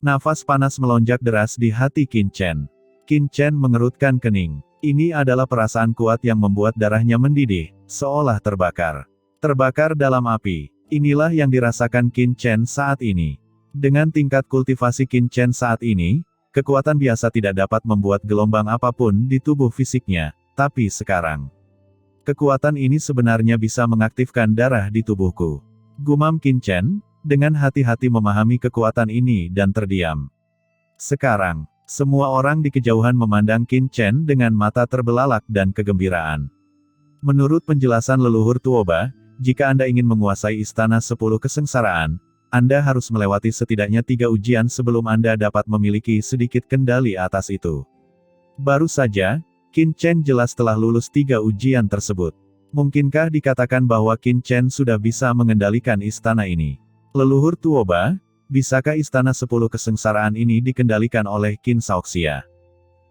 Nafas panas melonjak deras di hati Qin Chen. Qin Chen mengerutkan kening. Ini adalah perasaan kuat yang membuat darahnya mendidih, seolah terbakar. Terbakar dalam api. Inilah yang dirasakan Qin Chen saat ini. Dengan tingkat kultivasi Qin Chen saat ini, kekuatan biasa tidak dapat membuat gelombang apapun di tubuh fisiknya, tapi sekarang, kekuatan ini sebenarnya bisa mengaktifkan darah di tubuhku. Gumam Qin Chen, dengan hati-hati memahami kekuatan ini dan terdiam. Sekarang, semua orang di kejauhan memandang Qin Chen dengan mata terbelalak dan kegembiraan. Menurut penjelasan leluhur Tuoba, jika Anda ingin menguasai Istana 10 Kesengsaraan, Anda harus melewati setidaknya 3 ujian sebelum Anda dapat memiliki sedikit kendali atas itu. Baru saja, Qin Chen jelas telah lulus 3 ujian tersebut. Mungkinkah dikatakan bahwa Qin Chen sudah bisa mengendalikan istana ini? Leluhur Tuoba, bisakah Istana 10 Kesengsaraan ini dikendalikan oleh Qin Shaoxia?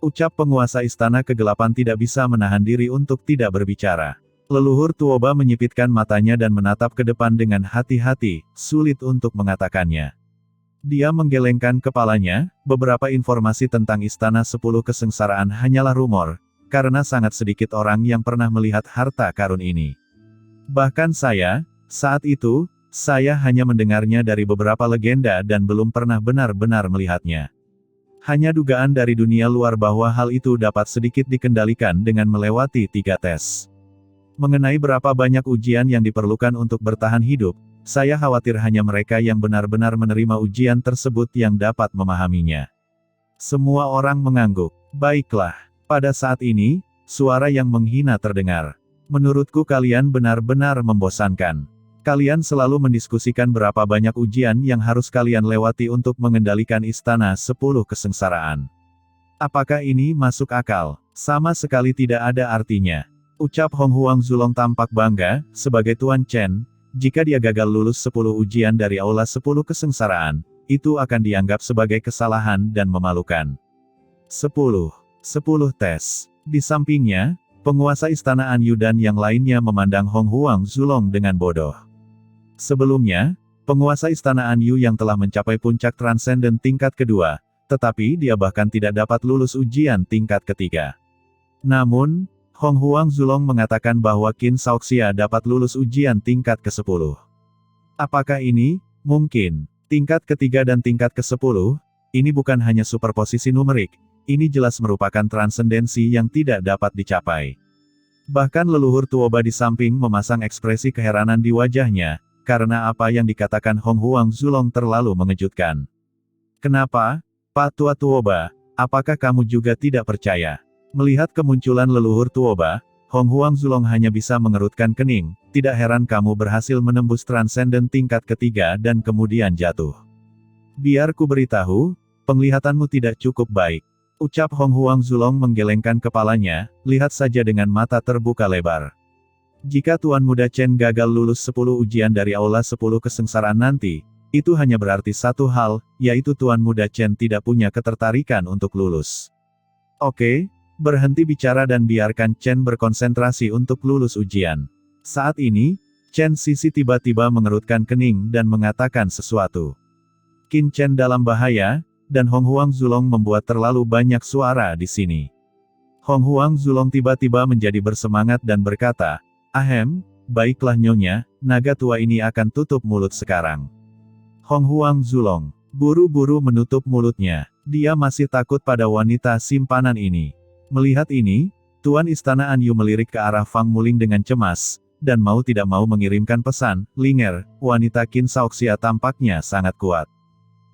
Ucap penguasa Istana Kegelapan tidak bisa menahan diri untuk tidak berbicara. Leluhur Tuoba menyipitkan matanya dan menatap ke depan dengan hati-hati, sulit untuk mengatakannya. Dia menggelengkan kepalanya, beberapa informasi tentang Istana 10 Kesengsaraan hanyalah rumor, karena sangat sedikit orang yang pernah melihat harta karun ini. Bahkan saya, saat itu, saya hanya mendengarnya dari beberapa legenda dan belum pernah benar-benar melihatnya. Hanya dugaan dari dunia luar bahwa hal itu dapat sedikit dikendalikan dengan melewati 3 tes. Mengenai berapa banyak ujian yang diperlukan untuk bertahan hidup, saya khawatir hanya mereka yang benar-benar menerima ujian tersebut yang dapat memahaminya. Semua orang mengangguk. Baiklah, pada saat ini, suara yang menghina terdengar. Menurutku kalian benar-benar membosankan. Kalian selalu mendiskusikan berapa banyak ujian yang harus kalian lewati untuk mengendalikan Istana 10 Kesengsaraan. Apakah ini masuk akal? Sama sekali tidak ada artinya. Ucap Hong Huang Zulong tampak bangga, sebagai Tuan Chen, jika dia gagal lulus 10 ujian dari Aula 10 Kesengsaraan, itu akan dianggap sebagai kesalahan dan memalukan. 10 tes. Di sampingnya, penguasa Istana Anyu dan yang lainnya memandang Hong Huang Zulong dengan bodoh. Sebelumnya, penguasa Istana Anyu yang telah mencapai puncak transenden tingkat kedua, tetapi dia bahkan tidak dapat lulus ujian tingkat ketiga. Namun, Hong Huang Zulong mengatakan bahwa Qin Shaoxia dapat lulus ujian tingkat ke-10. Apakah ini mungkin? Tingkat ketiga dan tingkat ke-10, ini bukan hanya superposisi numerik, ini jelas merupakan transendensi yang tidak dapat dicapai. Bahkan leluhur Tuoba di samping memasang ekspresi keheranan di wajahnya, karena apa yang dikatakan Hong Huang Zulong terlalu mengejutkan. Kenapa, Pak Tua Tuoba, apakah kamu juga tidak percaya? Melihat kemunculan leluhur Tuoba, Hong Huang Zulong hanya bisa mengerutkan kening, tidak heran kamu berhasil menembus transenden tingkat ketiga dan kemudian jatuh. Biar ku beritahu, penglihatanmu tidak cukup baik. Ucap Hong Huang Zulong menggelengkan kepalanya, lihat saja dengan mata terbuka lebar. Jika Tuan Muda Chen gagal lulus 10 ujian dari Aula 10 Kesengsaraan nanti, itu hanya berarti satu hal, yaitu Tuan Muda Chen tidak punya ketertarikan untuk lulus. Oke. Berhenti bicara dan biarkan Chen berkonsentrasi untuk lulus ujian. Saat ini, Chen Sisi tiba-tiba mengerutkan kening dan mengatakan sesuatu. Qin Chen dalam bahaya, dan Hong Huang Zulong membuat terlalu banyak suara di sini. Hong Huang Zulong tiba-tiba menjadi bersemangat dan berkata, "Ahem, baiklah Nyonya, naga tua ini akan tutup mulut sekarang." Hong Huang Zulong buru-buru menutup mulutnya. Dia masih takut pada wanita simpanan ini. Melihat ini, Tuan Istana Anyu melirik ke arah Fang Muling dengan cemas, dan mau tidak mau mengirimkan pesan, "Linger, wanita Qin Shaoxia tampaknya sangat kuat.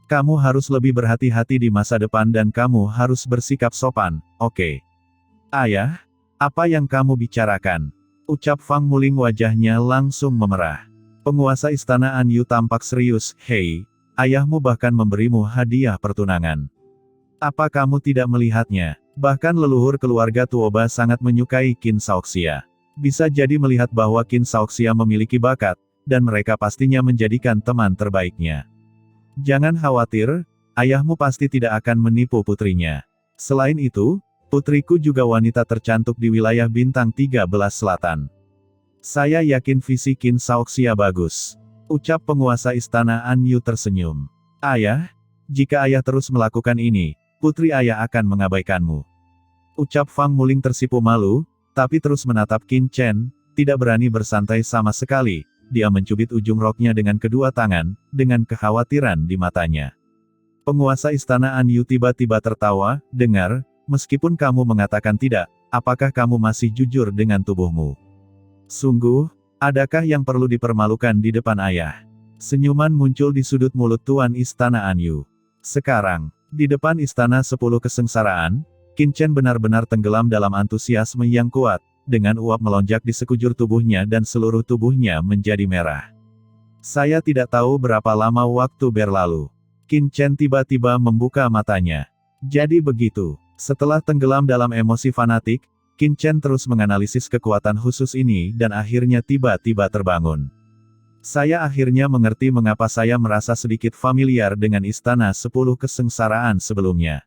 Kamu harus lebih berhati-hati di masa depan dan kamu harus bersikap sopan, oke?" "Ayah, apa yang kamu bicarakan?" Ucap Fang Muling wajahnya langsung memerah. Penguasa Istana Anyu tampak serius, "Hei, ayahmu bahkan memberimu hadiah pertunangan. Apa kamu tidak melihatnya?" Bahkan leluhur keluarga Tuoba sangat menyukai Qin Shaoxia. Bisa jadi melihat bahwa Qin Shaoxia memiliki bakat, dan mereka pastinya menjadikan teman terbaiknya. Jangan khawatir, ayahmu pasti tidak akan menipu putrinya. Selain itu, putriku juga wanita tercantik di wilayah Bintang 13 Selatan. Saya yakin visi Qin Shaoxia bagus. Ucap penguasa Istana Anyu tersenyum. Ayah, Jika ayah terus melakukan ini, putri ayah akan mengabaikanmu. Ucap Fang Muling tersipu malu, tapi terus menatap Qin Chen, tidak berani bersantai sama sekali. Dia mencubit ujung roknya dengan kedua tangan, dengan kekhawatiran di matanya. Penguasa istana An Yu tiba-tiba tertawa, dengar, meskipun kamu mengatakan tidak, apakah kamu masih jujur dengan tubuhmu? Sungguh, adakah yang perlu dipermalukan di depan ayah? Senyuman muncul di sudut mulut Tuan Istana An Yu. Sekarang, di depan Istana 10 Kesengsaraan, Qin Chen benar-benar tenggelam dalam antusiasme yang kuat, dengan uap melonjak di sekujur tubuhnya dan seluruh tubuhnya menjadi merah. Saya tidak tahu berapa lama waktu berlalu. Qin Chen tiba-tiba membuka matanya. Jadi begitu. Setelah tenggelam dalam emosi fanatik, Qin Chen terus menganalisis kekuatan khusus ini dan akhirnya tiba-tiba terbangun. Saya akhirnya mengerti mengapa saya merasa sedikit familiar dengan Istana 10 Kesengsaraan sebelumnya.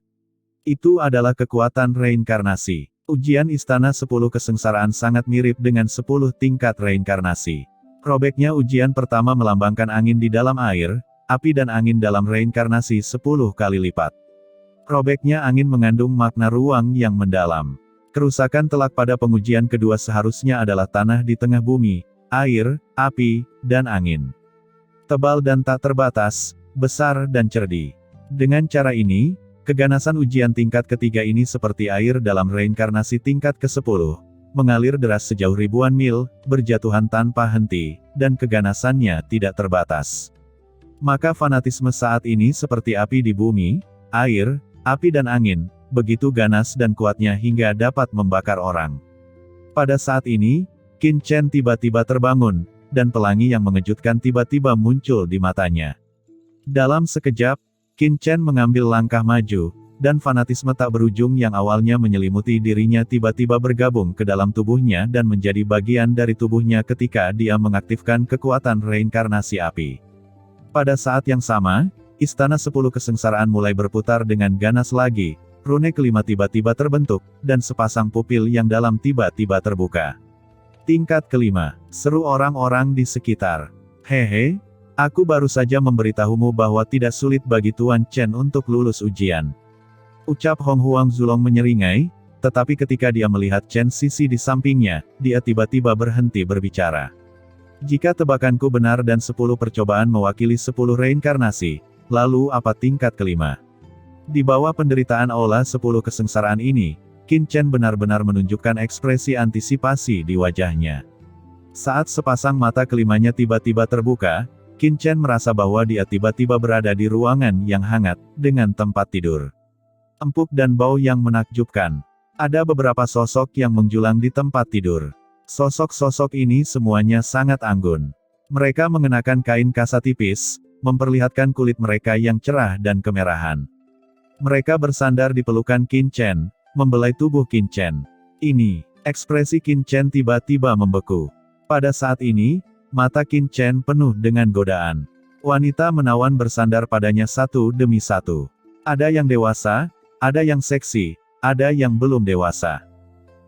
Itu adalah kekuatan reinkarnasi. Ujian Istana 10 Kesengsaraan sangat mirip dengan 10 tingkat reinkarnasi. Robeknya ujian pertama melambangkan angin di dalam air, api dan angin dalam reinkarnasi 10 kali lipat. Robeknya angin mengandung makna ruang yang mendalam. Kerusakan telak pada pengujian kedua seharusnya adalah tanah di tengah bumi, air, api, dan angin. Tebal dan tak terbatas, besar dan cerdi. Dengan cara ini, keganasan ujian tingkat ketiga ini seperti air dalam reinkarnasi tingkat ke-10, mengalir deras sejauh ribuan mil, berjatuhan tanpa henti, dan keganasannya tidak terbatas. Maka fanatisme saat ini seperti api di bumi, air, api dan angin, begitu ganas dan kuatnya hingga dapat membakar orang. Pada saat ini, Qin Chen tiba-tiba terbangun, dan pelangi yang mengejutkan tiba-tiba muncul di matanya. Dalam sekejap, Qin Chen mengambil langkah maju, dan fanatisme tak berujung yang awalnya menyelimuti dirinya tiba-tiba bergabung ke dalam tubuhnya dan menjadi bagian dari tubuhnya ketika dia mengaktifkan kekuatan reinkarnasi api. Pada saat yang sama, Istana 10 Kesengsaraan mulai berputar dengan ganas lagi, rune kelima tiba-tiba terbentuk, dan sepasang pupil yang dalam tiba-tiba terbuka. Tingkat kelima, seru orang-orang di sekitar. Hehe. Aku baru saja memberitahumu bahwa tidak sulit bagi Tuan Chen untuk lulus ujian. Ucap Hong Huang Zulong menyeringai, tetapi ketika dia melihat Chen Sisi di sampingnya, dia tiba-tiba berhenti berbicara. Jika tebakanku benar dan 10 percobaan mewakili 10 reinkarnasi, lalu apa tingkat kelima? Di bawah penderitaan aula 10 kesengsaraan ini, Qin Chen benar-benar menunjukkan ekspresi antisipasi di wajahnya. Saat sepasang mata kelimanya tiba-tiba terbuka, Qin Chen merasa bahwa dia tiba-tiba berada di ruangan yang hangat, dengan tempat tidur empuk dan bau yang menakjubkan. Ada beberapa sosok yang menjulang di tempat tidur. Sosok-sosok ini semuanya sangat anggun. Mereka mengenakan kain kasa tipis, memperlihatkan kulit mereka yang cerah dan kemerahan. Mereka bersandar di pelukan Qin Chen, membelai tubuh Qin Chen. Ini, ekspresi Qin Chen tiba-tiba membeku. Pada saat ini, mata Qin Chen penuh dengan godaan. Wanita menawan bersandar padanya satu demi satu. Ada yang dewasa, ada yang seksi, ada yang belum dewasa.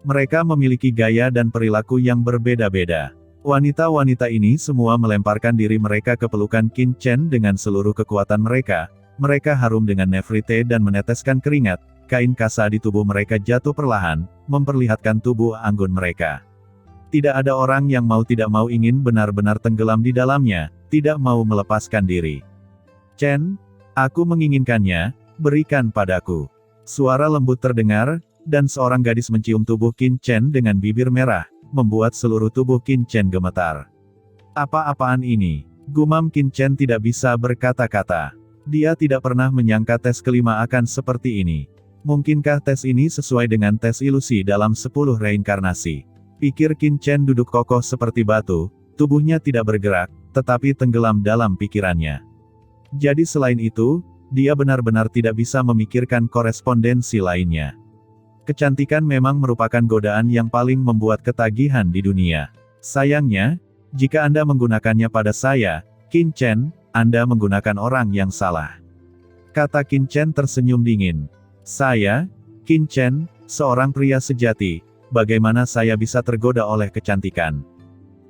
Mereka memiliki gaya dan perilaku yang berbeda-beda. Wanita-wanita ini semua melemparkan diri mereka ke pelukan Qin Chen dengan seluruh kekuatan mereka. Mereka harum dengan nefrite dan meneteskan keringat. Kain kasa di tubuh mereka jatuh perlahan, memperlihatkan tubuh anggun mereka. Tidak ada orang yang mau tidak mau ingin benar-benar tenggelam di dalamnya, tidak mau melepaskan diri. Chen, aku menginginkannya, berikan padaku. Suara lembut terdengar, dan seorang gadis mencium tubuh Qin Chen dengan bibir merah, membuat seluruh tubuh Qin Chen gemetar. Apa-apaan ini? Gumam Qin Chen tidak bisa berkata-kata. Dia tidak pernah menyangka tes kelima akan seperti ini. Mungkinkah tes ini sesuai dengan tes ilusi dalam 10 reinkarnasi? Pikir Qin Chen duduk kokoh seperti batu, tubuhnya tidak bergerak, tetapi tenggelam dalam pikirannya. Jadi selain itu, dia benar-benar tidak bisa memikirkan korespondensi lainnya. Kecantikan memang merupakan godaan yang paling membuat ketagihan di dunia. Sayangnya, jika Anda menggunakannya pada saya, Qin Chen, Anda menggunakan orang yang salah. Kata Qin Chen tersenyum dingin. Saya, Qin Chen, seorang pria sejati. Bagaimana saya bisa tergoda oleh kecantikan?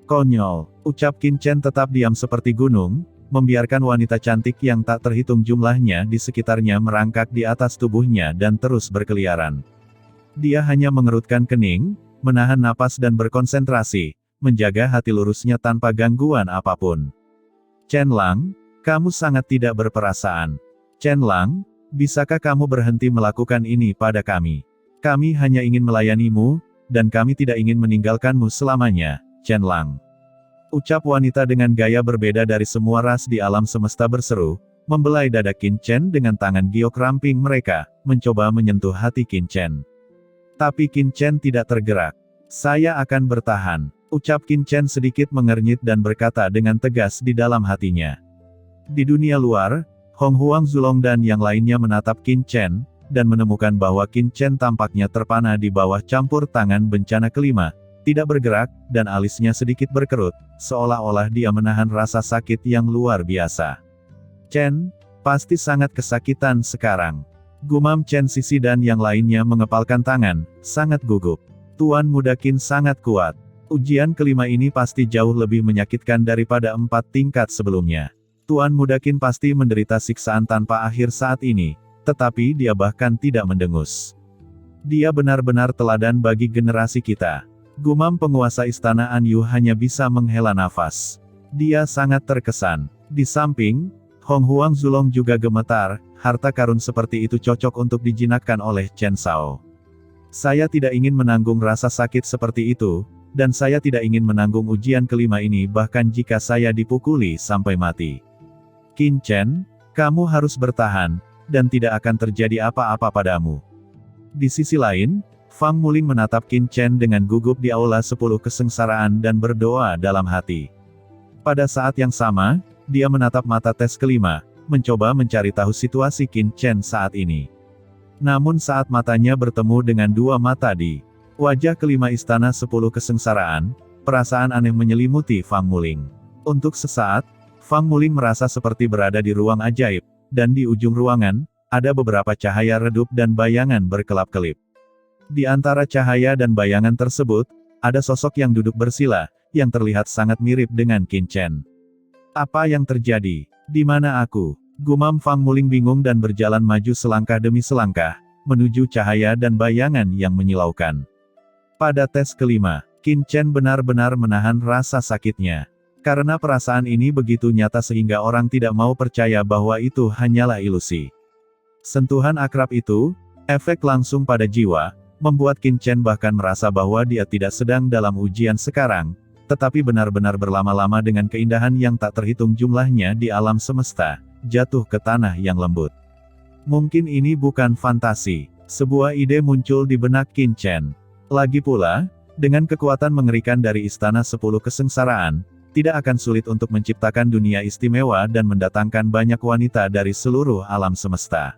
Konyol, ucap Qin Chen tetap diam seperti gunung, membiarkan wanita cantik yang tak terhitung jumlahnya di sekitarnya merangkak di atas tubuhnya dan terus berkeliaran. Dia hanya mengerutkan kening, menahan napas dan berkonsentrasi, menjaga hati lurusnya tanpa gangguan apapun. Chen Lang, kamu sangat tidak berperasaan. Chen Lang, bisakah kamu berhenti melakukan ini pada kami? Kami hanya ingin melayanimu, dan kami tidak ingin meninggalkanmu selamanya, Chen Lang. Ucap wanita dengan gaya berbeda dari semua ras di alam semesta berseru, membelai dada Qin Chen dengan tangan giok ramping mereka, mencoba menyentuh hati Qin Chen. Tapi Qin Chen tidak tergerak. Saya akan bertahan, ucap Qin Chen sedikit mengernyit dan berkata dengan tegas di dalam hatinya. Di dunia luar, Hong Huang Zulong dan yang lainnya menatap Qin Chen, dan menemukan bahwa Qin Chen tampaknya terpana di bawah campur tangan bencana kelima, tidak bergerak, dan alisnya sedikit berkerut, seolah-olah dia menahan rasa sakit yang luar biasa. Chen, pasti sangat kesakitan sekarang. Gumam Chen Sisi dan yang lainnya mengepalkan tangan, sangat gugup. Tuan Muda Qin sangat kuat. Ujian kelima ini pasti jauh lebih menyakitkan daripada 4 tingkat sebelumnya. Tuan Muda Qin pasti menderita siksaan tanpa akhir saat ini. Tetapi dia bahkan tidak mendengus. Dia benar-benar teladan bagi generasi kita. Gumam penguasa istana Anyu hanya bisa menghela nafas. Dia sangat terkesan. Di samping, Hong Huang Zulong juga gemetar, harta karun seperti itu cocok untuk dijinakkan oleh Chen Shao. Saya tidak ingin menanggung rasa sakit seperti itu, dan saya tidak ingin menanggung ujian kelima ini bahkan jika saya dipukuli sampai mati. Qin Chen, kamu harus bertahan, dan tidak akan terjadi apa-apa padamu. Di sisi lain, Fang Muling menatap Qin Chen dengan gugup di aula 10 kesengsaraan dan berdoa dalam hati. Pada saat yang sama, dia menatap mata tes kelima, mencoba mencari tahu situasi Qin Chen saat ini. Namun saat matanya bertemu dengan dua mata di wajah kelima istana 10 kesengsaraan, perasaan aneh menyelimuti Fang Muling. Untuk sesaat, Fang Muling merasa seperti berada di ruang ajaib, dan di ujung ruangan, ada beberapa cahaya redup dan bayangan berkelap-kelip. Di antara cahaya dan bayangan tersebut, ada sosok yang duduk bersila, yang terlihat sangat mirip dengan Qin Chen. Apa yang terjadi? Di mana aku? Gumam Fang Muling bingung dan berjalan maju selangkah demi selangkah, menuju cahaya dan bayangan yang menyilaukan. Pada tes kelima, Qin Chen benar-benar menahan rasa sakitnya. Karena perasaan ini begitu nyata sehingga orang tidak mau percaya bahwa itu hanyalah ilusi. Sentuhan akrab itu, efek langsung pada jiwa, membuat Qin Chen bahkan merasa bahwa dia tidak sedang dalam ujian sekarang, tetapi benar-benar berlama-lama dengan keindahan yang tak terhitung jumlahnya di alam semesta, jatuh ke tanah yang lembut. Mungkin ini bukan fantasi. Sebuah ide muncul di benak Qin Chen. Lagi pula, dengan kekuatan mengerikan dari istana 10 kesengsaraan, tidak akan sulit untuk menciptakan dunia istimewa dan mendatangkan banyak wanita dari seluruh alam semesta.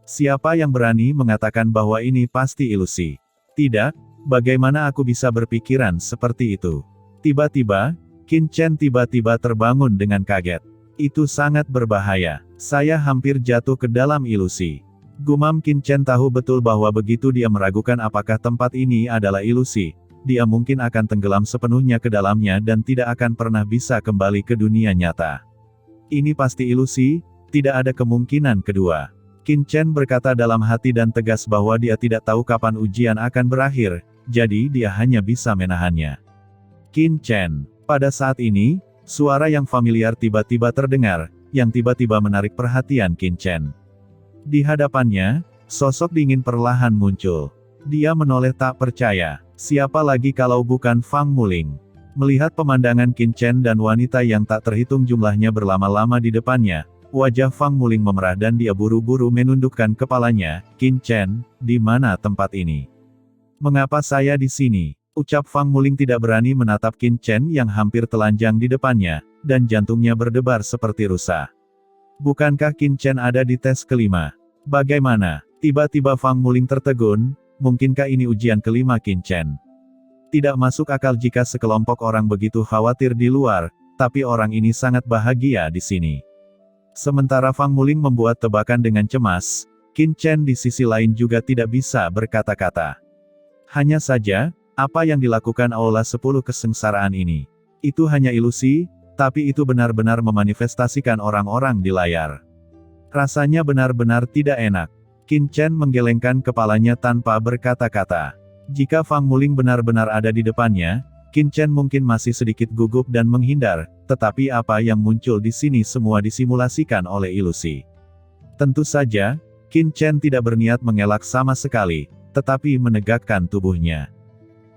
Siapa yang berani mengatakan bahwa ini pasti ilusi? Tidak, bagaimana aku bisa berpikiran seperti itu? Tiba-tiba, Qin Chen tiba-tiba terbangun dengan kaget. Itu sangat berbahaya. Saya hampir jatuh ke dalam ilusi. Gumam Qin Chen tahu betul bahwa begitu dia meragukan apakah tempat ini adalah ilusi, dia mungkin akan tenggelam sepenuhnya ke dalamnya dan tidak akan pernah bisa kembali ke dunia nyata. Ini pasti ilusi, tidak ada kemungkinan kedua. Qin Chen berkata dalam hati dan tegas bahwa dia tidak tahu kapan ujian akan berakhir, jadi dia hanya bisa menahannya. Qin Chen. Pada saat ini, suara yang familiar tiba-tiba terdengar, yang tiba-tiba menarik perhatian Qin Chen. Di hadapannya, sosok dingin perlahan muncul. Dia menoleh tak percaya. Siapa lagi kalau bukan Fang Muling? Melihat pemandangan Qin Chen dan wanita yang tak terhitung jumlahnya berlama-lama di depannya, wajah Fang Muling memerah dan dia buru-buru menundukkan kepalanya. Qin Chen, di mana tempat ini? Mengapa saya di sini? Ucap Fang Muling tidak berani menatap Qin Chen yang hampir telanjang di depannya, dan jantungnya berdebar seperti rusa. Bukankah Qin Chen ada di tes kelima? Bagaimana? Tiba-tiba Fang Muling tertegun. Mungkinkah ini ujian kelima Qin Chen? Tidak masuk akal jika sekelompok orang begitu khawatir di luar, tapi orang ini sangat bahagia di sini. Sementara Fang Muling membuat tebakan dengan cemas, Qin Chen di sisi lain juga tidak bisa berkata-kata. Hanya saja, apa yang dilakukan Aula 10 kesengsaraan ini? Itu hanya ilusi, Tapi itu benar-benar memanifestasikan orang-orang di layar. Rasanya benar-benar tidak enak. Qin Chen menggelengkan kepalanya tanpa berkata-kata. Jika Fang Muling benar-benar ada di depannya, Qin Chen mungkin masih sedikit gugup dan menghindar, tetapi apa yang muncul di sini semua disimulasikan oleh ilusi. Tentu saja, Qin Chen tidak berniat mengelak sama sekali, tetapi menegakkan tubuhnya.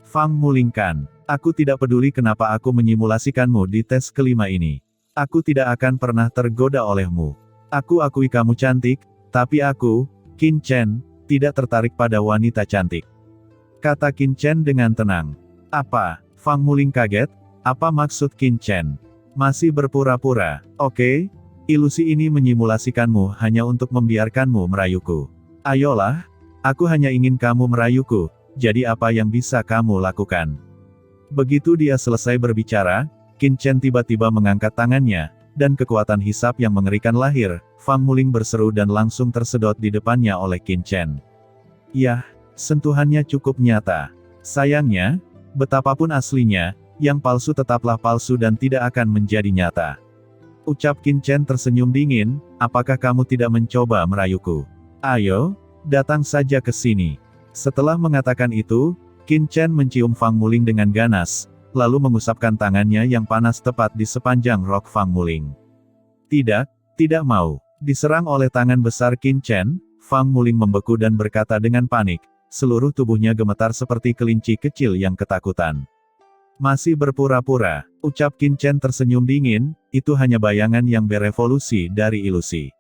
Fang Muling kan, aku tidak peduli kenapa aku menyimulasikanmu di tes kelima ini. Aku tidak akan pernah tergoda olehmu. Aku akui kamu cantik, tapi aku, Qin Chen, tidak tertarik pada wanita cantik. Kata Qin Chen dengan tenang. Apa? Fang Muling kaget, apa maksud Qin Chen? Masih berpura-pura, oke? Ilusi ini menyimulasikanmu hanya untuk membiarkanmu merayuku. Ayolah, aku hanya ingin kamu merayuku, jadi apa yang bisa kamu lakukan? Begitu dia selesai berbicara, Qin Chen tiba-tiba mengangkat tangannya, dan kekuatan hisap yang mengerikan lahir. Fang Muling berseru dan langsung tersedot di depannya oleh Qin Chen. Yah, sentuhannya cukup nyata. Sayangnya, betapapun aslinya, yang palsu tetaplah palsu dan tidak akan menjadi nyata. Ucap Qin Chen tersenyum dingin, apakah kamu tidak mencoba merayuku? Ayo, datang saja ke sini. Setelah mengatakan itu, Qin Chen mencium Fang Muling dengan ganas, lalu mengusapkan tangannya yang panas tepat di sepanjang rok Fang Muling. Tidak mau. Diserang oleh tangan besar Qin Chen, Fang Muling membeku dan berkata dengan panik, seluruh tubuhnya gemetar seperti kelinci kecil yang ketakutan. Masih berpura-pura, ucap Qin Chen tersenyum dingin, itu hanya bayangan yang berevolusi dari ilusi.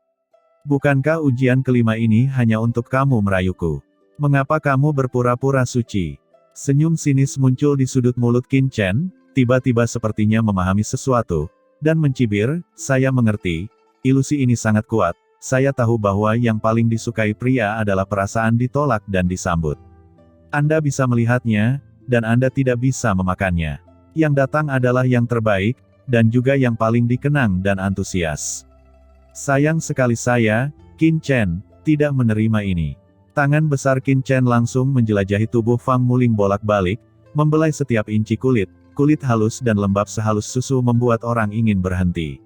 Bukankah ujian kelima ini hanya untuk kamu merayuku? Mengapa kamu berpura-pura suci? Senyum sinis muncul di sudut mulut Qin Chen, tiba-tiba sepertinya memahami sesuatu, dan mencibir, saya mengerti, ilusi ini sangat kuat, saya tahu bahwa yang paling disukai pria adalah perasaan ditolak dan disambut. Anda bisa melihatnya, dan Anda tidak bisa memakannya. Yang datang adalah yang terbaik, dan juga yang paling dikenang dan antusias. Sayang sekali saya, Qin Chen, tidak menerima ini. Tangan besar Qin Chen langsung menjelajahi tubuh Fang Muling bolak-balik, membelai setiap inci kulit halus dan lembab sehalus susu membuat orang ingin berhenti.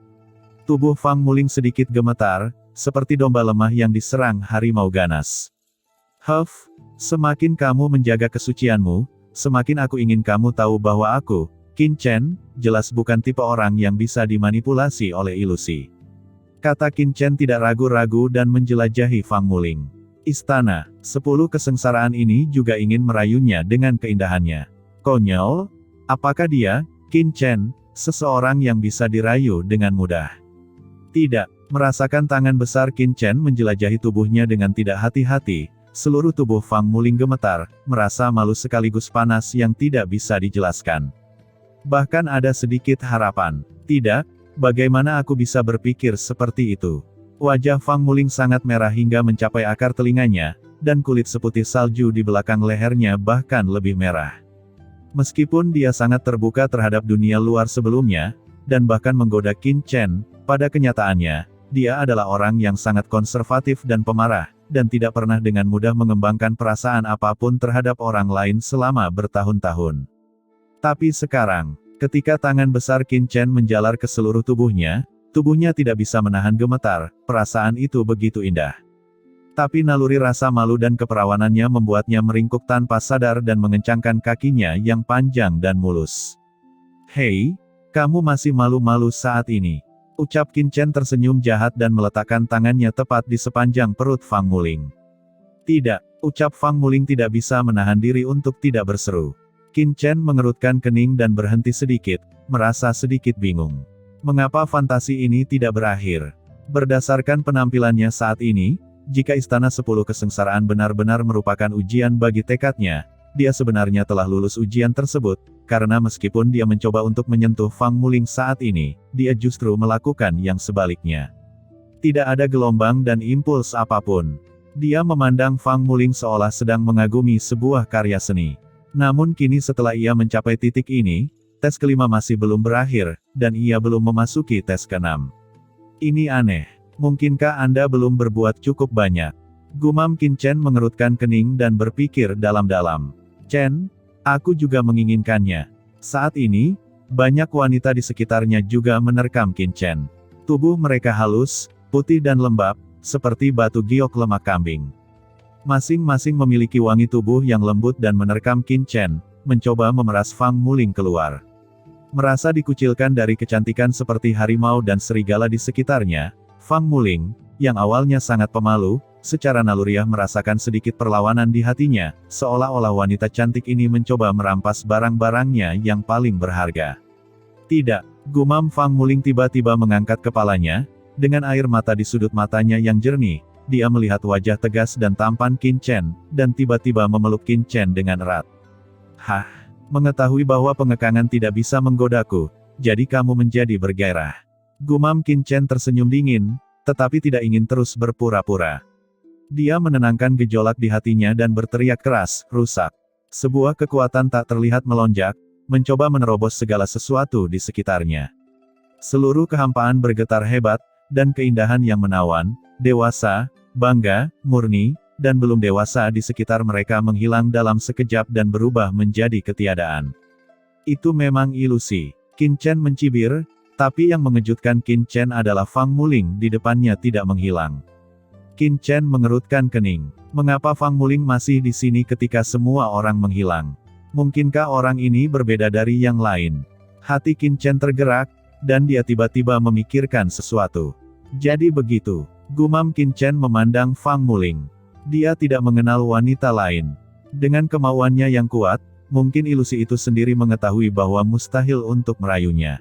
Tubuh Fang Muling sedikit gemetar, seperti domba lemah yang diserang harimau ganas. Huff, semakin kamu menjaga kesucianmu, semakin aku ingin kamu tahu bahwa aku, Qin Chen, jelas bukan tipe orang yang bisa dimanipulasi oleh ilusi. Kata Qin Chen tidak ragu-ragu dan menjelajahi Fang Muling. Istana, 10 kesengsaraan ini juga ingin merayunya dengan keindahannya. Konyol? Apakah dia, Qin Chen, seseorang yang bisa dirayu dengan mudah? Tidak, merasakan tangan besar Qin Chen menjelajahi tubuhnya dengan tidak hati-hati, seluruh tubuh Fang Muling gemetar, merasa malu sekaligus panas yang tidak bisa dijelaskan. Bahkan ada sedikit harapan. Tidak, bagaimana aku bisa berpikir seperti itu? Wajah Fang Muling sangat merah hingga mencapai akar telinganya, dan kulit seputih salju di belakang lehernya bahkan lebih merah. Meskipun dia sangat terbuka terhadap dunia luar sebelumnya, dan bahkan menggoda Qin Chen, pada kenyataannya, dia adalah orang yang sangat konservatif dan pemarah, dan tidak pernah dengan mudah mengembangkan perasaan apapun terhadap orang lain selama bertahun-tahun. Tapi sekarang, ketika tangan besar Qin Chen menjalar ke seluruh tubuhnya tidak bisa menahan gemetar, perasaan itu begitu indah. Tapi naluri rasa malu dan keperawanannya membuatnya meringkuk tanpa sadar dan mengencangkan kakinya yang panjang dan mulus. Hei, kamu masih malu-malu saat ini? Ucap Qin Chen tersenyum jahat dan meletakkan tangannya tepat di sepanjang perut Fang Muling. Tidak, ucap Fang Muling tidak bisa menahan diri untuk tidak berseru. Qin Chen mengerutkan kening dan berhenti sedikit, merasa sedikit bingung. Mengapa fantasi ini tidak berakhir? Berdasarkan penampilannya saat ini, jika Istana 10 Kesengsaraan benar-benar merupakan ujian bagi tekadnya, dia sebenarnya telah lulus ujian tersebut, karena meskipun dia mencoba untuk menyentuh Fang Muling saat ini, dia justru melakukan yang sebaliknya. Tidak ada gelombang dan impuls apapun. Dia memandang Fang Muling seolah sedang mengagumi sebuah karya seni. Namun kini setelah ia mencapai titik ini, tes kelima masih belum berakhir, dan ia belum memasuki tes keenam. Ini aneh. Mungkinkah Anda belum berbuat cukup banyak? Gumam Qin Chen mengerutkan kening dan berpikir dalam-dalam. Chen, aku juga menginginkannya. Saat ini, Banyak wanita di sekitarnya juga menerkam Qin Chen. Tubuh mereka halus, putih dan lembab, seperti batu giok lemak kambing. Masing-masing memiliki wangi tubuh yang lembut dan menerkam Qin Chen, mencoba memeras Fang Muling keluar. Merasa dikucilkan dari kecantikan seperti harimau dan serigala di sekitarnya, Fang Muling, yang awalnya sangat pemalu, secara naluriah merasakan sedikit perlawanan di hatinya, seolah-olah wanita cantik ini mencoba merampas barang-barangnya yang paling berharga. Tidak, gumam Fang Muling tiba-tiba mengangkat kepalanya, dengan air mata di sudut matanya yang jernih, dia melihat wajah tegas dan tampan Qin Chen, dan tiba-tiba memeluk Qin Chen dengan erat. Hah, mengetahui bahwa pengekangan tidak bisa menggodaku, jadi kamu menjadi bergairah. Gumam Qin Chen tersenyum dingin, tetapi tidak ingin terus berpura-pura. Dia menenangkan gejolak di hatinya dan berteriak keras, rusak. Sebuah kekuatan tak terlihat melonjak, mencoba menerobos segala sesuatu di sekitarnya. Seluruh kehampaan bergetar hebat, dan keindahan yang menawan, dewasa, bangga, murni, dan belum dewasa di sekitar mereka menghilang dalam sekejap dan berubah menjadi ketiadaan. Itu memang ilusi. Qin Chen mencibir, tapi yang mengejutkan Qin Chen adalah Fang Muling di depannya tidak menghilang. Qin Chen mengerutkan kening. Mengapa Fang Muling masih di sini ketika semua orang menghilang? Mungkinkah orang ini berbeda dari yang lain? Hati Qin Chen tergerak, dan dia tiba-tiba memikirkan sesuatu. Jadi begitu, gumam Qin Chen memandang Fang Muling. Dia tidak mengenal wanita lain. Dengan kemauannya yang kuat, mungkin ilusi itu sendiri mengetahui bahwa mustahil untuk merayunya.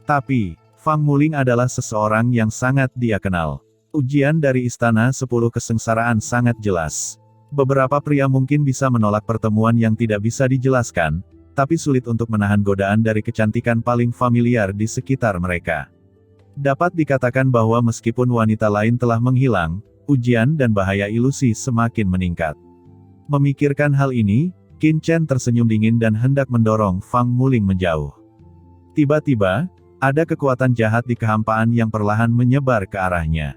Tapi, Fang Muling adalah seseorang yang sangat dia kenal. Ujian dari Istana 10 Kesengsaraan sangat jelas. Beberapa pria mungkin bisa menolak pertemuan yang tidak bisa dijelaskan, tapi sulit untuk menahan godaan dari kecantikan paling familiar di sekitar mereka. Dapat dikatakan bahwa meskipun wanita lain telah menghilang, ujian dan bahaya ilusi semakin meningkat. Memikirkan hal ini, Qin Chen tersenyum dingin dan hendak mendorong Fang Muling menjauh. Tiba-tiba, ada kekuatan jahat di kehampaan yang perlahan menyebar ke arahnya.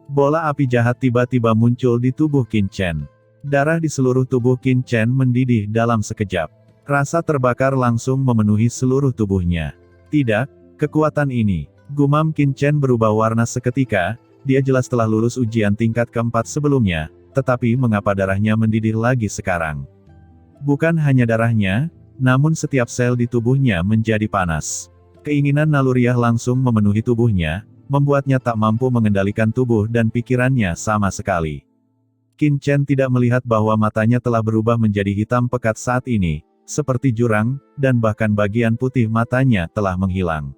Bola api jahat tiba-tiba muncul di tubuh Qin Chen. Darah di seluruh tubuh Qin Chen mendidih dalam sekejap. Rasa terbakar langsung memenuhi seluruh tubuhnya. Tidak, kekuatan ini. Gumam Qin Chen berubah warna seketika, dia jelas telah lulus ujian tingkat keempat sebelumnya, tetapi mengapa darahnya mendidih lagi sekarang? Bukan hanya darahnya, namun setiap sel di tubuhnya menjadi panas. Keinginan naluriah langsung memenuhi tubuhnya, membuatnya tak mampu mengendalikan tubuh dan pikirannya sama sekali. Qin Chen tidak melihat bahwa matanya telah berubah menjadi hitam pekat saat ini, seperti jurang, dan bahkan bagian putih matanya telah menghilang.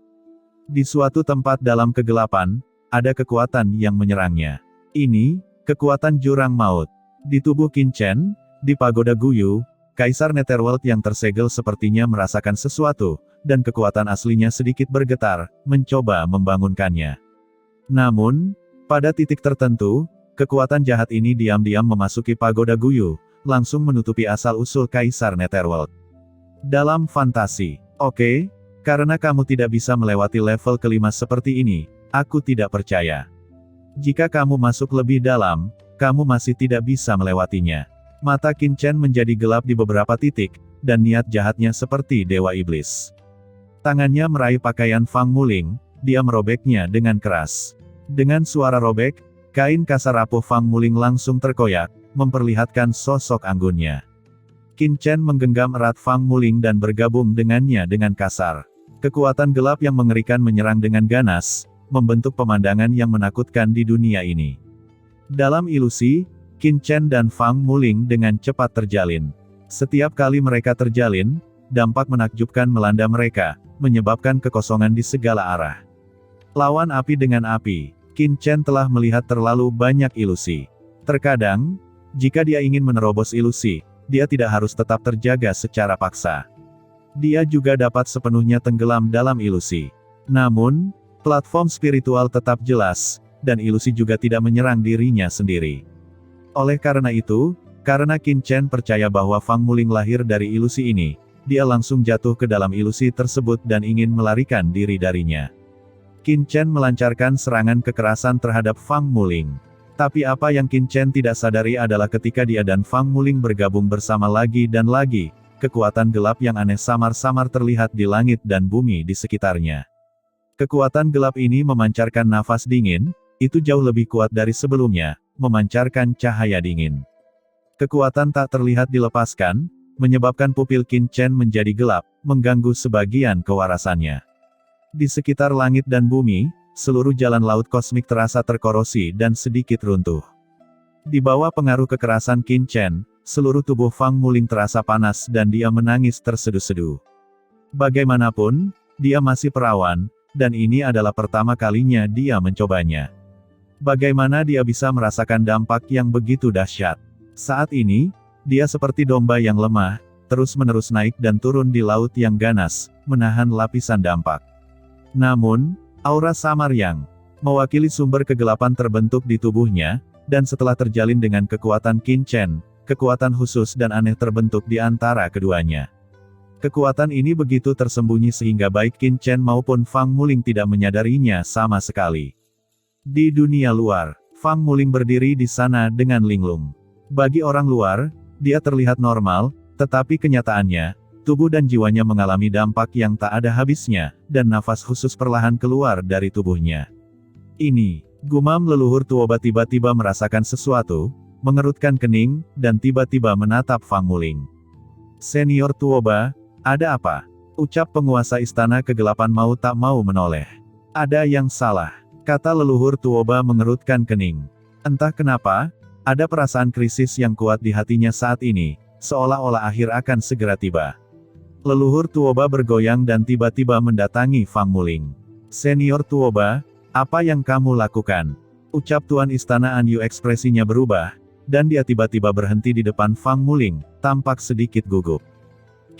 Di suatu tempat dalam kegelapan, ada kekuatan yang menyerangnya. Ini, kekuatan jurang maut. Di tubuh Qin Chen, di pagoda Guyu, Kaisar Netherworld yang tersegel sepertinya merasakan sesuatu, dan kekuatan aslinya sedikit bergetar, mencoba membangunkannya. Namun, pada titik tertentu, kekuatan jahat ini diam-diam memasuki pagoda Guyu, langsung menutupi asal-usul Kaisar Netherworld. Dalam fantasi, oke, karena kamu tidak bisa melewati level kelima seperti ini, aku tidak percaya. Jika kamu masuk lebih dalam, kamu masih tidak bisa melewatinya. Mata Qin Chen menjadi gelap di beberapa titik, dan niat jahatnya seperti dewa iblis. Tangannya meraih pakaian Fang Muling, dia merobeknya dengan keras. Dengan suara robek, kain kasar rapuh Fang Muling langsung terkoyak, memperlihatkan sosok anggunnya. Qin Chen menggenggam erat Fang Muling dan bergabung dengannya dengan kasar. Kekuatan gelap yang mengerikan menyerang dengan ganas, membentuk pemandangan yang menakutkan di dunia ini. Dalam ilusi, Qin Chen dan Fang Muling dengan cepat terjalin. Setiap kali mereka terjalin, dampak menakjubkan melanda mereka, menyebabkan kekosongan di segala arah. Lawan api dengan api, Qin Chen telah melihat terlalu banyak ilusi. Terkadang, jika dia ingin menerobos ilusi, dia tidak harus tetap terjaga secara paksa. Dia juga dapat sepenuhnya tenggelam dalam ilusi. Namun, platform spiritual tetap jelas, dan ilusi juga tidak menyerang dirinya sendiri. Oleh karena itu, karena Qin Chen percaya bahwa Fang Muling lahir dari ilusi ini, dia langsung jatuh ke dalam ilusi tersebut dan ingin melarikan diri darinya. Qin Chen melancarkan serangan kekerasan terhadap Fang Muling. Tapi apa yang Qin Chen tidak sadari adalah ketika dia dan Fang Muling bergabung bersama lagi dan lagi, kekuatan gelap yang aneh samar-samar terlihat di langit dan bumi di sekitarnya. Kekuatan gelap ini memancarkan nafas dingin, itu jauh lebih kuat dari sebelumnya, memancarkan cahaya dingin. Kekuatan tak terlihat dilepaskan, menyebabkan pupil Qin Chen menjadi gelap, mengganggu sebagian kewarasannya. Di sekitar langit dan bumi, seluruh jalan laut kosmik terasa terkorosi dan sedikit runtuh. Di bawah pengaruh kekerasan Qin Chen, seluruh tubuh Fang Muling terasa panas dan dia menangis terseduh-seduh. Bagaimanapun, dia masih perawan, dan ini adalah pertama kalinya dia mencobanya. Bagaimana dia bisa merasakan dampak yang begitu dahsyat? Saat ini, dia seperti domba yang lemah, terus-menerus naik dan turun di laut yang ganas, menahan lapisan dampak. Namun, aura samar yang mewakili sumber kegelapan terbentuk di tubuhnya, dan setelah terjalin dengan kekuatan Qin Chen, kekuatan khusus dan aneh terbentuk di antara keduanya. Kekuatan ini begitu tersembunyi sehingga baik Qin Chen maupun Fang Muling tidak menyadarinya sama sekali. Di dunia luar, Fang Muling berdiri di sana dengan linglung. Bagi orang luar, dia terlihat normal, tetapi kenyataannya, tubuh dan jiwanya mengalami dampak yang tak ada habisnya, dan nafas khusus perlahan keluar dari tubuhnya. Ini, gumam leluhur Tuoba tiba-tiba merasakan sesuatu, mengerutkan kening, dan tiba-tiba menatap Fang Muling. Senior Tuoba, ada apa? Ucap penguasa istana kegelapan mau tak mau menoleh. Ada yang salah, kata leluhur Tuoba mengerutkan kening. Entah kenapa, ada perasaan krisis yang kuat di hatinya saat ini, seolah-olah akhir akan segera tiba. Leluhur Tuoba bergoyang dan tiba-tiba mendatangi Fang Muling. Senior Tuoba, apa yang kamu lakukan? Ucap Tuan Istana Anyu ekspresinya berubah, dan dia tiba-tiba berhenti di depan Fang Muling, tampak sedikit gugup.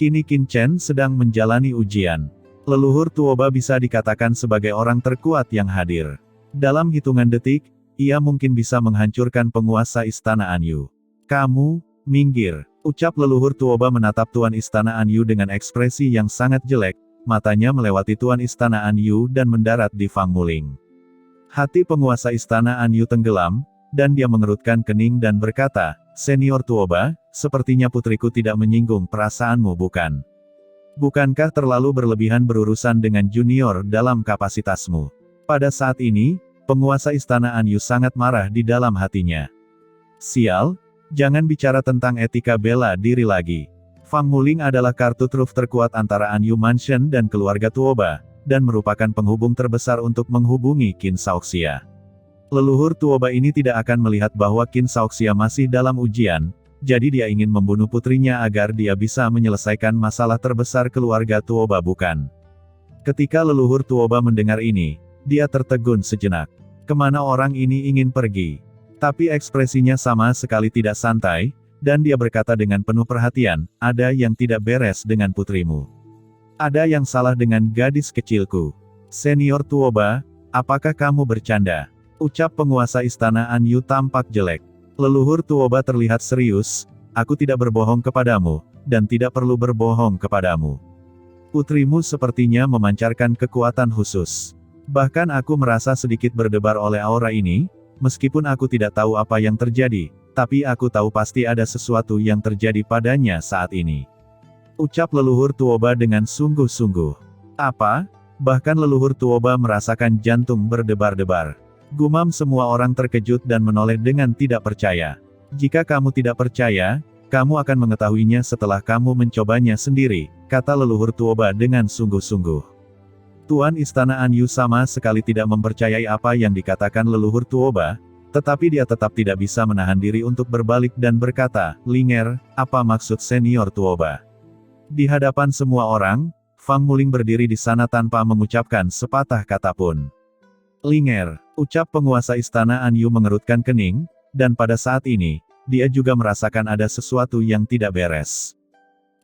Kini Qin Chen sedang menjalani ujian. Leluhur Tuoba bisa dikatakan sebagai orang terkuat yang hadir. Dalam hitungan detik, ia mungkin bisa menghancurkan penguasa Istana Anyu. Kamu, minggir, ucap leluhur Tuoba menatap Tuan Istana Anyu dengan ekspresi yang sangat jelek, matanya melewati Tuan Istana Anyu dan mendarat di Fang Muling. Hati penguasa Istana Anyu tenggelam, dan dia mengerutkan kening dan berkata, Senior Tuoba, sepertinya putriku tidak menyinggung perasaanmu bukan? Bukankah terlalu berlebihan berurusan dengan junior dalam kapasitasmu? Pada saat ini, penguasa Istana Anyu sangat marah di dalam hatinya. Sial, jangan bicara tentang etika bela diri lagi. Fang Muling adalah kartu truf terkuat antara Anyu Mansion dan keluarga Tuoba, dan merupakan penghubung terbesar untuk menghubungi Qin Shaoxia. Leluhur Tuoba ini tidak akan melihat bahwa Qin Shaoxia masih dalam ujian, jadi dia ingin membunuh putrinya agar dia bisa menyelesaikan masalah terbesar keluarga Tuoba bukan? Ketika leluhur Tuoba mendengar ini, dia tertegun sejenak. Kemana orang ini ingin pergi? Tapi ekspresinya sama sekali tidak santai, dan dia berkata dengan penuh perhatian, ada yang tidak beres dengan putrimu. Ada yang salah dengan gadis kecilku. Senior Tuoba, apakah kamu bercanda? Ucap penguasa Istana Anyu tampak jelek. Leluhur Tuoba terlihat serius, aku tidak berbohong kepadamu, dan tidak perlu berbohong kepadamu. Putrimu sepertinya memancarkan kekuatan khusus. Bahkan aku merasa sedikit berdebar oleh aura ini, meskipun aku tidak tahu apa yang terjadi, tapi aku tahu pasti ada sesuatu yang terjadi padanya saat ini. Ucap leluhur Tuoba dengan sungguh-sungguh. Apa? Bahkan leluhur Tuoba merasakan jantung berdebar-debar. Gumam semua orang terkejut dan menoleh dengan tidak percaya. Jika kamu tidak percaya, kamu akan mengetahuinya setelah kamu mencobanya sendiri, kata leluhur Tuoba dengan sungguh-sungguh. Tuan Istana Anyu sama sekali tidak mempercayai apa yang dikatakan leluhur Tuoba, tetapi dia tetap tidak bisa menahan diri untuk berbalik dan berkata, Linger, apa maksud Senior Tuoba? Di hadapan semua orang, Fang Muling berdiri di sana tanpa mengucapkan sepatah kata pun. Linger, ucap penguasa Istana Anyu mengerutkan kening, dan pada saat ini, dia juga merasakan ada sesuatu yang tidak beres.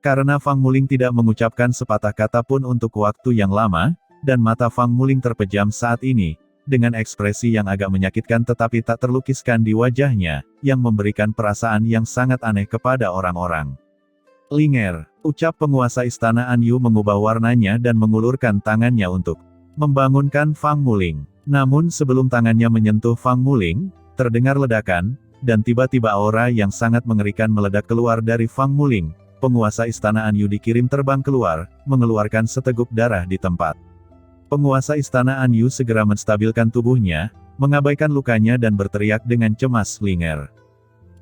Karena Fang Muling tidak mengucapkan sepatah kata pun untuk waktu yang lama, dan mata Fang Muling terpejam saat ini, dengan ekspresi yang agak menyakitkan tetapi tak terlukiskan di wajahnya, yang memberikan perasaan yang sangat aneh kepada orang-orang. Linger, ucap penguasa Istana Anyu mengubah warnanya dan mengulurkan tangannya untuk membangunkan Fang Muling. Namun sebelum tangannya menyentuh Fang Muling, terdengar ledakan, dan tiba-tiba aura yang sangat mengerikan meledak keluar dari Fang Muling, penguasa istana Anyu dikirim terbang keluar, mengeluarkan seteguk darah di tempat. Penguasa istana Anyu segera menstabilkan tubuhnya, mengabaikan lukanya dan berteriak dengan cemas, "Linger."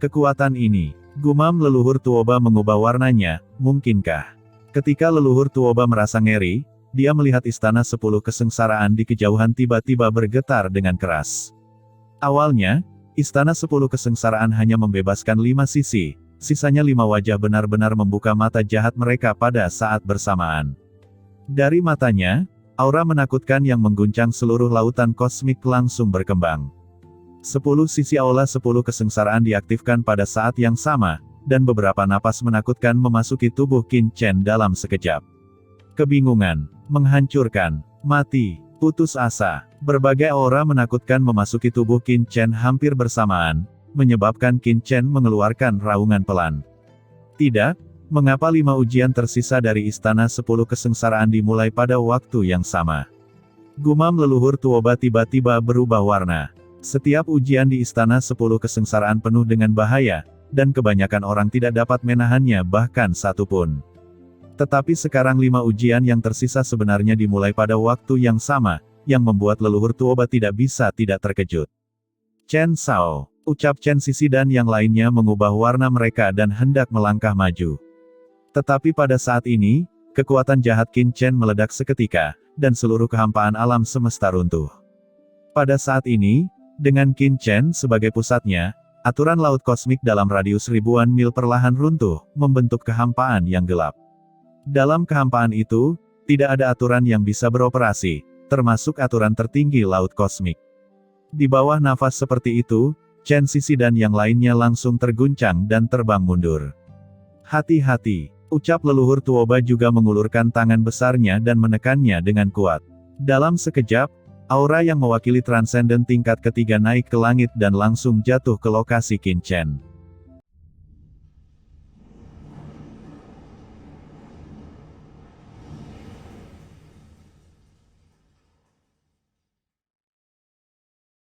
Kekuatan ini, gumam leluhur Tuoba mengubah warnanya, mungkinkah? Ketika leluhur Tuoba merasa ngeri, dia melihat istana 10 kesengsaraan di kejauhan tiba-tiba bergetar dengan keras. Awalnya, istana 10 kesengsaraan hanya membebaskan 5 sisi, sisanya 5 wajah benar-benar membuka mata jahat mereka pada saat bersamaan. Dari matanya, aura menakutkan yang mengguncang seluruh lautan kosmik langsung berkembang. 10 sisi aula 10 kesengsaraan diaktifkan pada saat yang sama, dan beberapa napas menakutkan memasuki tubuh Qin Chen dalam sekejap. Kebingungan, menghancurkan, mati, putus asa, berbagai aura menakutkan memasuki tubuh Qin Chen hampir bersamaan, menyebabkan Qin Chen mengeluarkan raungan pelan. Tidak, mengapa 5 ujian tersisa dari istana 10 kesengsaraan dimulai pada waktu yang sama? Gumam leluhur Tuoba tiba-tiba berubah warna. Setiap ujian di istana 10 kesengsaraan penuh dengan bahaya, dan kebanyakan orang tidak dapat menahannya bahkan satu pun. Tetapi sekarang 5 ujian yang tersisa sebenarnya dimulai pada waktu yang sama, yang membuat leluhur Tuoba tidak bisa tidak terkejut. "Chen Sao," ucap Chen Sisi dan yang lainnya mengubah warna mereka dan hendak melangkah maju. Tetapi pada saat ini, kekuatan jahat Qin Chen meledak seketika, dan seluruh kehampaan alam semesta runtuh. Pada saat ini, dengan Qin Chen sebagai pusatnya, aturan laut kosmik dalam radius ribuan mil perlahan runtuh, membentuk kehampaan yang gelap. Dalam kehampaan itu, tidak ada aturan yang bisa beroperasi, termasuk aturan tertinggi laut kosmik. Di bawah nafas seperti itu, Chen Sisi dan yang lainnya langsung terguncang dan terbang mundur. "Hati-hati," ucap leluhur Tuoba juga mengulurkan tangan besarnya dan menekannya dengan kuat. Dalam sekejap, aura yang mewakili transenden tingkat ketiga naik ke langit dan langsung jatuh ke lokasi Qin Chen.